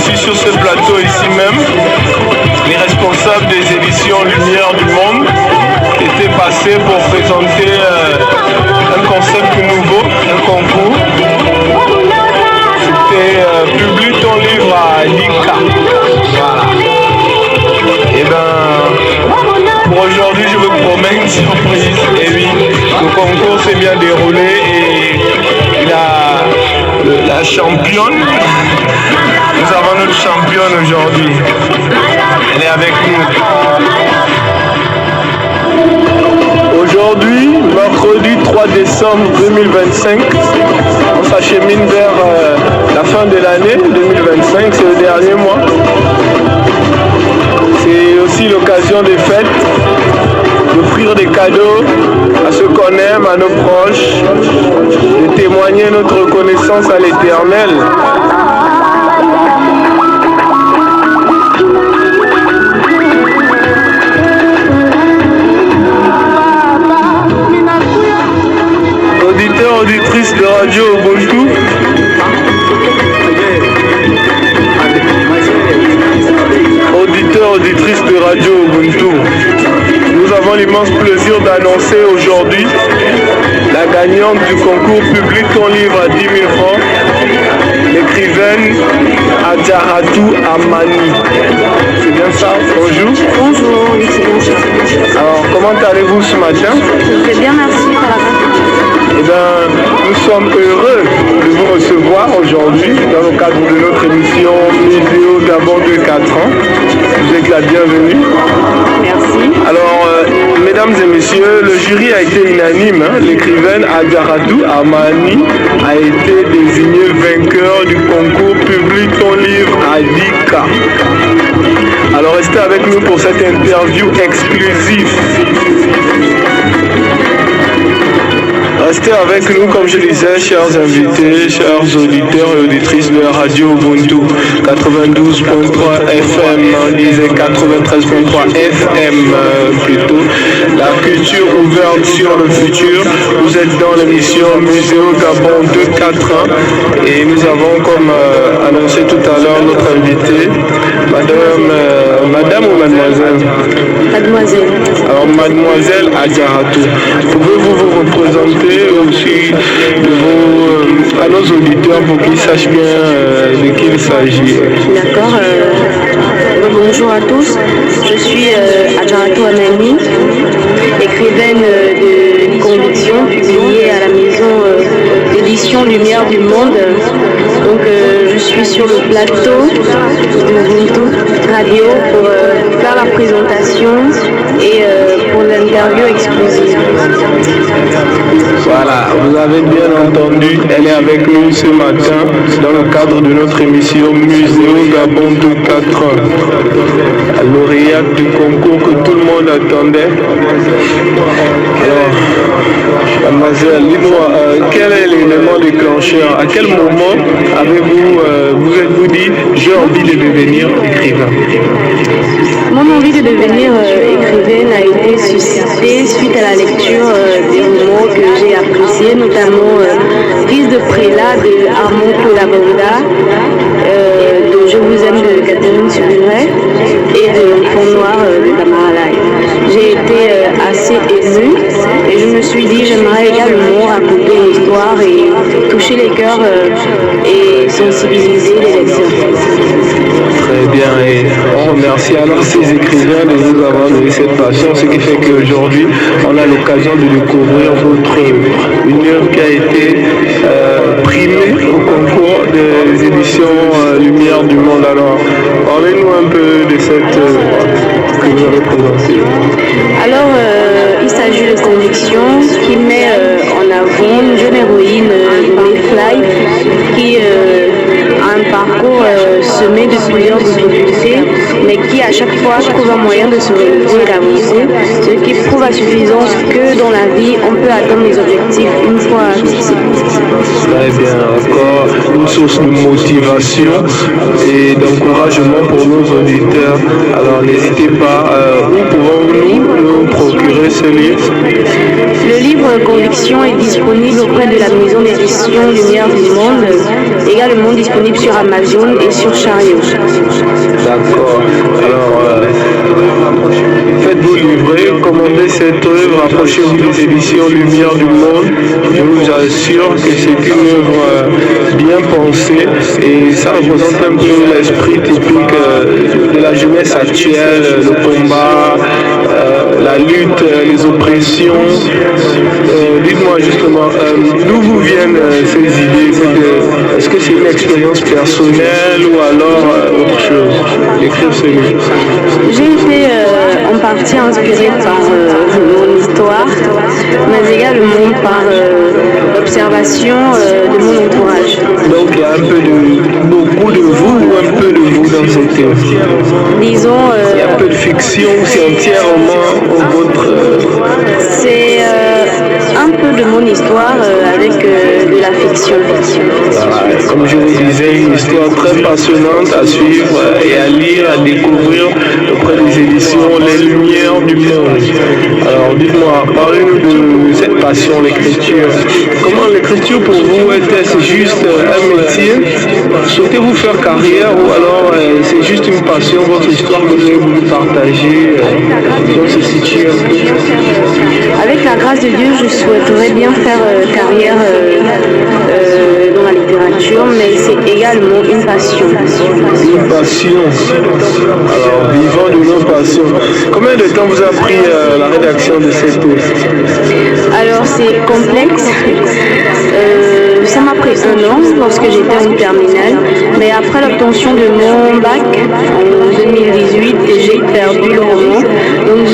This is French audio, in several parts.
reçu sur ce plateau ici même les responsables des éditions Lumière du Monde qui étaient passés pour présenter un concept nouveau, un concours. C'était Publie ton livre à l'ICA. Voilà. Et pour aujourd'hui, je vous promets une surprise. Et oui, le concours s'est bien déroulé et la championne, nous avons notre championne aujourd'hui. Elle est avec nous. Aujourd'hui, mercredi 3 décembre 2025, on s'achemine vers la fin de l'année 2025, c'est le dernier mois. C'est aussi l'occasion des fêtes, d'offrir des cadeaux à ceux qu'on aime, à nos proches, de témoigner notre reconnaissance à l'Éternel. Auditeurs, auditrices de Radio Ubuntu, auditeurs, auditrices de Radio Ubuntu, nous avons l'immense plaisir d'annoncer aujourd'hui la gagnante du concours Publie ton livre à 10 000 francs, l'écrivaine Adjaratou Amani. C'est bien ça? Bonjour. Bonjour, oui, c'est bien ça. Alors, comment allez-vous ce matin? Je vais bien, merci par la peine. Eh bien, nous sommes heureux de vous recevoir aujourd'hui dans le cadre de notre émission Muséo d'abord de 4 ans. Vous êtes la bienvenue. Merci. Alors, mesdames et messieurs, le jury a été unanime. L'écrivaine Adjaratou Amani a été désignée vainqueur du concours Publie ton livre à l'ICA. Alors, restez avec nous pour cette interview exclusive. Restez avec nous, comme je disais, chers invités, chers auditeurs et auditrices de la Radio Ubuntu, 92.3 FM, on disait 93.3 FM plutôt, la culture ouverte sur le futur. Vous êtes dans l'émission Muséo Gabon de 4 ans et nous avons, comme annoncé tout à l'heure, notre invitée, madame ou mademoiselle? Mademoiselle. Alors, mademoiselle Adjaratou, pouvez-vous vous représenter aussi à nos auditeurs pour qu'ils sachent bien de qui il s'agit? D'accord. Bonjour à tous. Je suis Adjaratou Amani, écrivaine de conviction publiée à la maison d'édition Lumière du Monde. Donc je suis sur le plateau de Ubuntu Radio pour faire la présentation et pour l'interview exclusive. Voilà, vous avez bien entendu, elle est avec nous ce matin dans le cadre de notre émission Muséo Gabon de 4 ans. La lauréate du concours que tout le monde attendait. Alors, mademoiselle, dites-moi, quel est l'élément déclencheur? À quel moment avez-vous vous êtes-vous dit j'ai envie de devenir écrivain? Mon envie de devenir écrivaine a été suscitée suite à la lecture des romans que j'ai appréciés, notamment Prise de prélat de Armand Colabanda, de Je vous aime de Catherine Suburet et de L'Enfant Noir de Tamara Lai. J'ai été assez émue et je me suis dit j'aimerais également raconter une histoire et toucher les cœurs et sensibiliser les lecteurs. Très bien, et on remercie alors ces écrivains de nous avoir donné cette passion, ce qui fait qu'aujourd'hui on a l'occasion de découvrir votre œuvre, une œuvre qui a été primée au concours des éditions Lumière du Monde. Alors, parlez-nous un peu de cette œuvre que vous avez présentée. Alors, il s'agit de Conviction qui met en avant une jeune héroïne nommée Fly qui a un parcours semé de plusieurs difficultés, mais qui à chaque fois trouve un moyen de se relever et d'avancer, ce qui prouve à suffisance que dans la vie, on peut atteindre les objectifs une fois fixés. Très bien, encore une source de motivation et d'encouragement pour nos auditeurs. Alors n'hésitez pas, où pouvons-nous nous procurer ce livre? Le livre Conviction est disponible auprès de la maison d'édition Lumière du Monde, également disponible sur Amazon et sur Chariot. D'accord. Alors, faites-vous livrer, commandez cette œuvre, approchez-vous des éditions Lumière du Monde. Je vous assure que c'est une œuvre bien pensée et ça représente un peu l'esprit typique de la jeunesse actuelle, le combat, la lutte, les oppressions. Dites-moi justement, d'où vous viennent ces idées? Est-ce que c'est une expérience personnelle ou alors autre chose? Écrire ce livre. J'ai été en partie inspirée par mon histoire, mais également par l'observation de mon entourage. Donc il y a un peu de beaucoup de vous ou un peu de vous dans cette œuvre? Disons... il y a un peu de fiction, c'est entièrement votre... C'est un peu de mon histoire avec de la fiction. Comme je vous disais, une histoire très passionnante à suivre et à lire, à découvrir auprès des éditions Les Lumières du Monde. Alors dites-moi, parlez-nous de cette passion, l'écriture. Comment l'écriture pour vous est-elle juste un métier? Souhaitez-vous faire carrière ou alors c'est juste une passion, votre histoire que vous avez voulu partager dans ce situe un peu? Avec la grâce de Dieu, je souhaiterais bien faire carrière dans la littérature, mais c'est également une passion. Une passion. Alors, vivant de nos passions. Combien de temps vous a pris la rédaction de cette œuvre? Alors, c'est complexe. Ça m'a pris 1 an lorsque j'étais en terminale, mais après l'obtention de mon bac en 2018, j'ai perdu le roman. Donc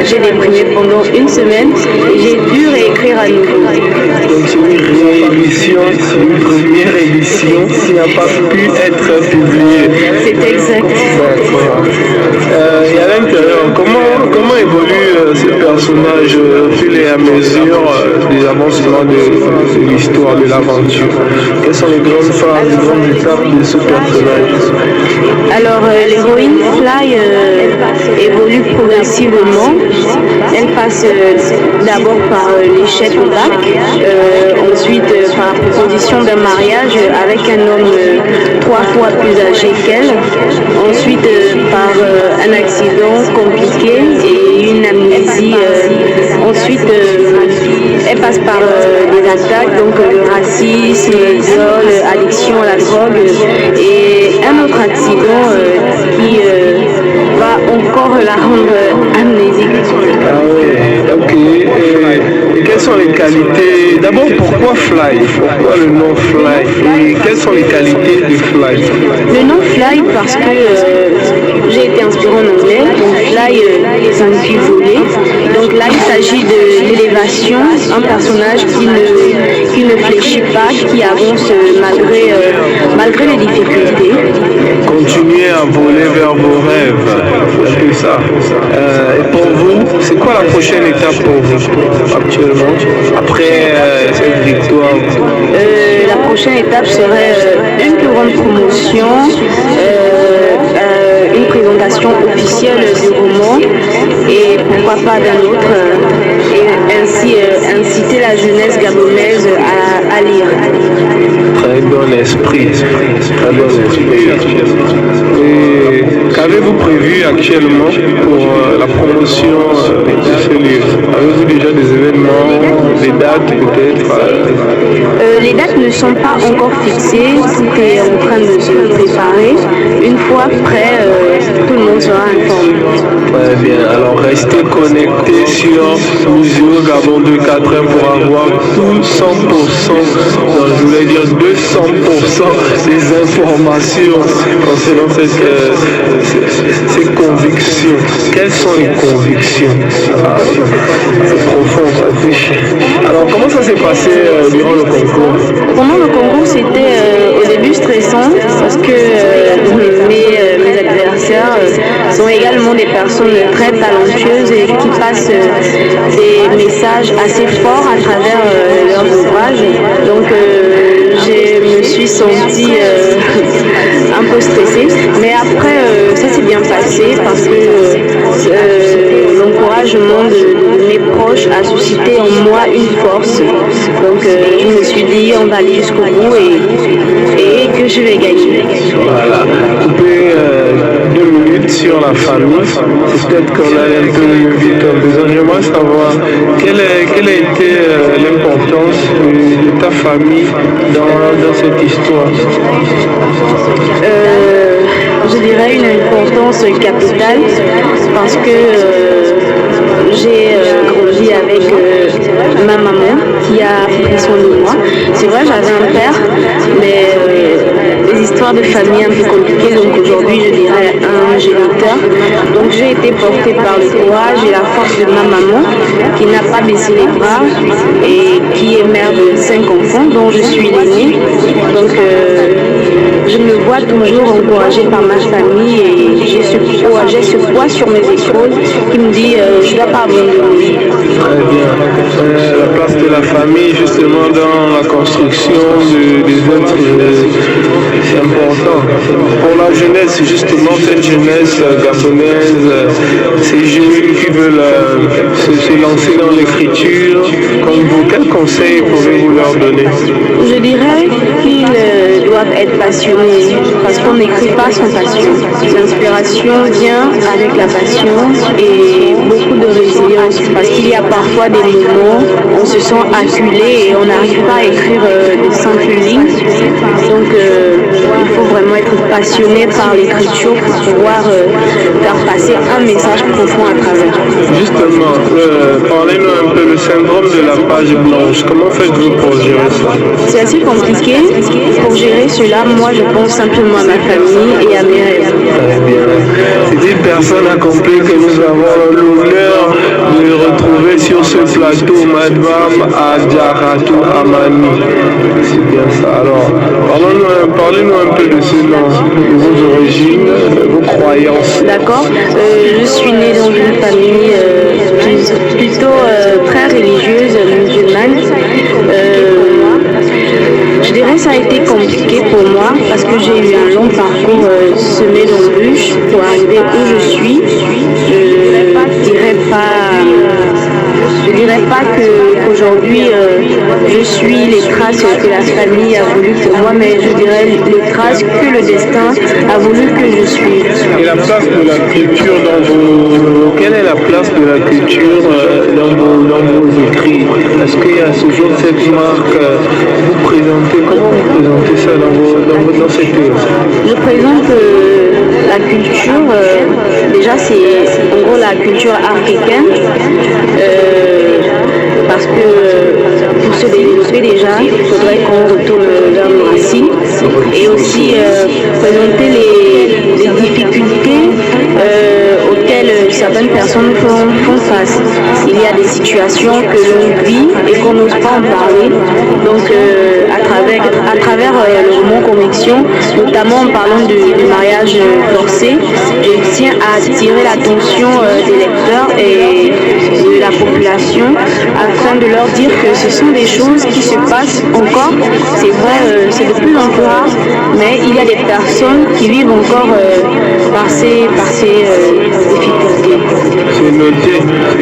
j'ai déprimé pendant 1 semaine et j'ai dû réécrire à nouveau. Donc c'est une réédition, une première édition qui n'a pas pu être publiée. C'est exact. D'accord. Et à l'intérieur, comment évolue ce personnage au fil et à mesure des avancements de l'histoire, de l'aventure? Quelles sont les grandes phases, les grandes étapes de ce personnage? Alors l'héroïne Fly évolue progressivement. Elle passe d'abord par l'échec au bac, ensuite par la proposition d'un mariage avec un homme 3 fois plus âgé qu'elle, ensuite par un accident compliqué et une amnésie. Ensuite elle passe par des attaques, donc le racisme, viol, addiction à la drogue et un autre accident qui va encore la rendre amnésique. Ah oui, ok. Et quelles sont les qualités? D'abord, pourquoi Fly? Pourquoi le nom Fly? Et quelles sont les qualités de Fly? Le nom Fly parce que j'ai été inspirée en anglais. Donc Fly signifie voler. Donc là, il s'agit de l'élévation, un personnage qui ne fléchit pas, qui avance malgré les difficultés. Continuez à voler vers vos rêves. C'est ça. Et pour vous, c'est quoi la prochaine étape pour vous actuellement, après cette victoire? La prochaine étape serait une plus grande promotion, une présentation officielle du roman et pourquoi pas d'un autre, et ainsi inciter la jeunesse gabonaise à lire. Très bon esprit, très bon esprit. Et qu'avez-vous prévu actuellement pour la promotion de ce livre? Avez-vous déjà des événements, des dates peut-être? Les dates ne sont pas encore fixées, tout est en train de se préparer. Une fois prêt, tout le monde sera informé. Très bien, alors restez connectés sur Museo Gabon 241 pour avoir tout 100%, non, je voulais dire 200% des informations concernant ces convictions. Quelles sont les convictions? C'est profond, ça touche. Alors comment ça s'est passé durant le concours? Pendant le concours, c'était au début stressant parce que mes adversaires sont également des personnes très talentueuses et qui passent des messages assez forts à travers leurs ouvrages. Donc je me suis sentie un peu stressée, mais après ça s'est bien passé parce que l'encouragement de mes proches a suscité en moi une force. Donc je me suis dit, on va aller jusqu'au bout et que je vais gagner. Voilà. Couper 2 minutes sur la famille. C'est peut-être qu'on a un peu vite en besoin. J'aimerais savoir quelle a été l'importance de ta famille dans cette histoire. Je dirais une importance capitale parce que j'ai grandi avec ma maman qui a pris soin de moi. C'est vrai, j'avais un père, mais des histoires de famille un peu compliquées, donc aujourd'hui je dirais un géniteur. Donc j'ai été portée par le courage et la force de ma maman qui n'a pas baissé les bras et qui est mère de 5 enfants dont je suis l'aînée. Donc je me vois toujours encouragée par ma famille et j'ai ce poids sur mes épaules qui me dit je ne dois pas abandonner. Très bien. La place de la famille justement dans la construction des êtres, c'est important. Pour la jeunesse, justement cette jeunesse gabonaise, ces jeunes qui veulent se lancer dans l'écriture, comme vous, quels conseils pouvez-vous leur donner? Je dirais qu'ils doivent être passionnés parce qu'on n'écrit pas sans passion. L'inspiration vient avec la passion et beaucoup de résilience parce qu'il y a parfois des moments où on se sent acculé et on n'arrive pas à écrire des simples lignes. Donc il faut vraiment être passionné par l'écriture pour pouvoir faire passer un message profond à travers. Justement, parlez-nous un peu du syndrome de la page blanche. Comment faites-vous pour gérer ça? C'est assez compliqué. Pour gérer cela, moi je pense simplement à ma famille et à mes rêves. Très bien. C'est une personne accomplie que nous avons l'honneur de retrouver sur ce plateau, Madame Adjaratou Amani. C'est bien ça. Alors, parlez-nous un peu de ce nom, de vos origines, de vos croyances. D'accord. Je suis née dans une famille plutôt très religieuse, musulmane. Je dirais que ça a été compliqué pour moi parce que j'ai eu un long parcours semé d'embûches pour arriver où je suis. Je dirais pas qu'aujourd'hui je suis les traces que la famille a voulu pour moi, mais je dirais les traces que le destin a voulu que je suive. Et la place de la culture quelle est la place de la culture dans vos écrits? Est-ce qu'il y a toujours cette marque? Comment vous présentez ça dans cette œuvre? Je présente la culture, déjà c'est en gros la culture africaine, parce que pour se développer déjà, il faudrait qu'on retourne vers nos racines et aussi présenter les difficultés auxquelles certaines personnes font face. Il y a des situations que l'on vit et qu'on n'ose pas en parler. Donc à travers le roman Conviction, notamment en parlant du mariage forcé, je tiens à attirer l'attention des lecteurs et de la population afin de leur dire que ce sont des choses qui se passent encore. C'est vrai, c'est de plus en plus rare, mais il y a des personnes qui vivent encore par ces difficultés. C'est noté.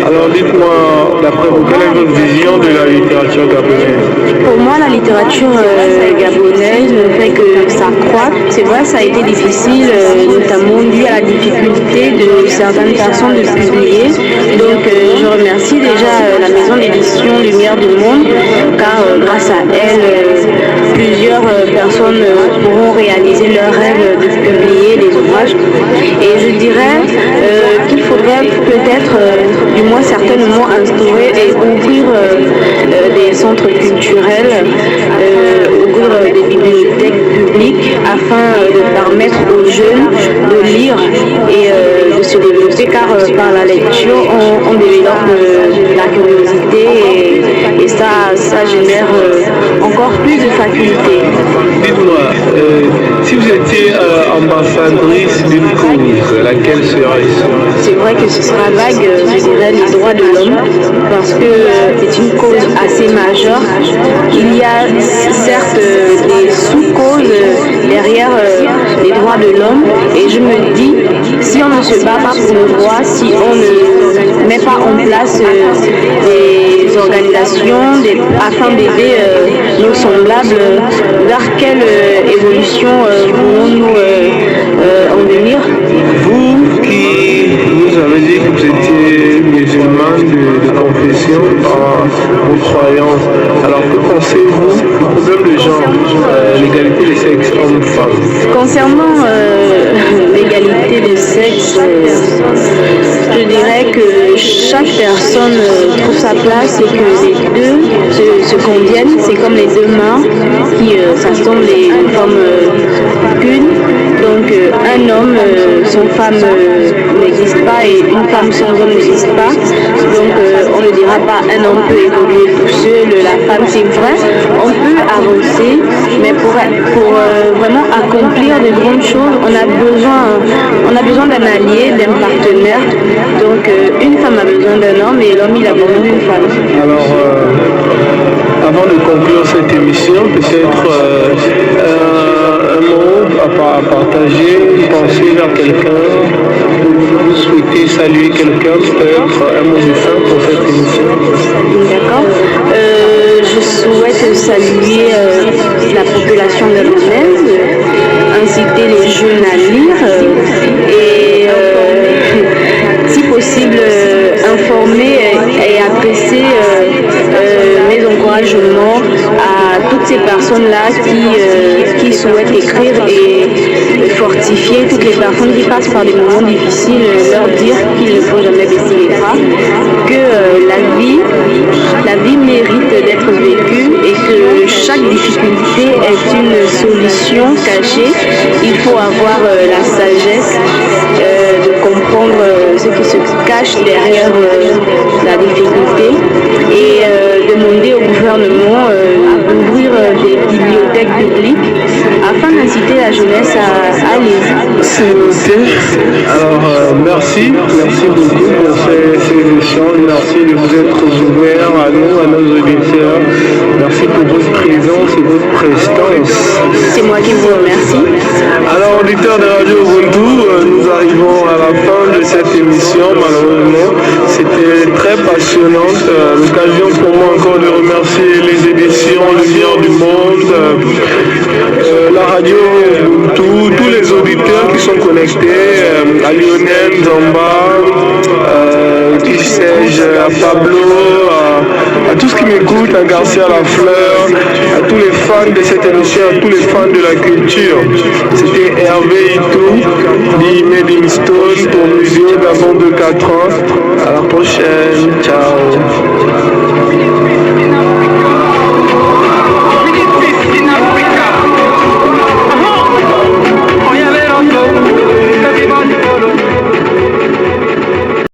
Alors dites-moi, d'après vous, quelle est votre vision de la littérature gabonaise? Pour moi, la littérature gabonaise ne fait que s'accroître. C'est vrai, ça a été difficile, notamment dû à la difficulté de certaines personnes de publier. Donc, je remercie déjà la maison d'édition Lumière du Monde, car grâce à elle, plusieurs personnes pourront réaliser leur rêve de publier des ouvrages. Et je dirais qu'il faudrait peut-être, du moins certainement, instaurer et ouvrir des centres culturels, ouvrir des bibliothèques publiques afin de permettre aux jeunes de lire et de se développer, car par la lecture, on développe la curiosité et ça génère encore plus de facultés. Dites-moi, si vous étiez ambassadrice d'une cause, laquelle serait-ce? C'est vrai que ce sera vague, je dirais, les droits de l'homme, parce que c'est une cause assez majeure. Il y a certes des sous-causes derrière les droits de l'homme, et je me dis, si on ne se bat pas pour nos droits, si on ne met pas en place des organisations afin d'aider nos semblables, vers quelle évolution voulons-nous en venir? Vous avez dit que vous étiez musulman de confession par vos croyances. Alors que pensez-vous du problème de genre, l'égalité des sexes hommes-femmes? Concernant l'égalité des sexes, je dirais que chaque personne trouve sa place et que les deux se conviennent. C'est comme les deux mains qui s'assemblent et ne forment qu'une. Donc un homme sans femme n'existe pas et une femme sans homme n'existe pas. Donc on ne dira pas un homme peut évoluer tout seul, la femme c'est vrai. On peut avancer, mais pour vraiment accomplir de grandes choses, on a besoin d'un allié, d'un partenaire. Donc une femme a besoin d'un homme et l'homme il a besoin d'une femme. Alors, avant de conclure cette émission, peut-être un mot à partager, une pensée vers quelqu'un, vous souhaitez saluer quelqu'un, peut-être un mot de fin pour cette émission. D'accord. Je souhaite saluer la population gabonaise, inciter les jeunes à lire et si possible informer et adresser mes encouragements à toutes ces personnes-là qui souhaitent écrire et fortifier toutes les personnes qui passent par des moments difficiles, leur dire qu'il ne faut jamais baisser les bras, que la vie mérite d'être vécue et que chaque difficulté est une solution cachée. Il faut avoir la sagesse de comprendre ce qui se cache derrière la difficulté et demander au gouvernement d'ouvrir des bibliothèques publiques afin d'inciter la jeunesse à lire. C'est noté. Alors, merci beaucoup pour ces échanges. Merci de vous être ouverts à nous, à nos auditeurs. Merci pour votre présence et votre prestance. C'est moi qui vous remercie. Alors, auditeurs de Radio Ubuntu, nous arrivons à la fin de cette émission, malheureusement. C'était très passionnante. L'occasion pour moi encore de remercier les éditions Lumière du Monde, la Radio Ubuntu, tous les auditeurs qui sont connectés, à Lionel, Zamba, qui sais-je, à Pablo, à tous qui m'écoutent, à Garcia Lafleur, à tous les fans de cette émission, à tous les fans de la culture. C'était Hervé Itou, dit Made in Stone pour Musée d'avant de 4 ans. À la prochaine, ciao.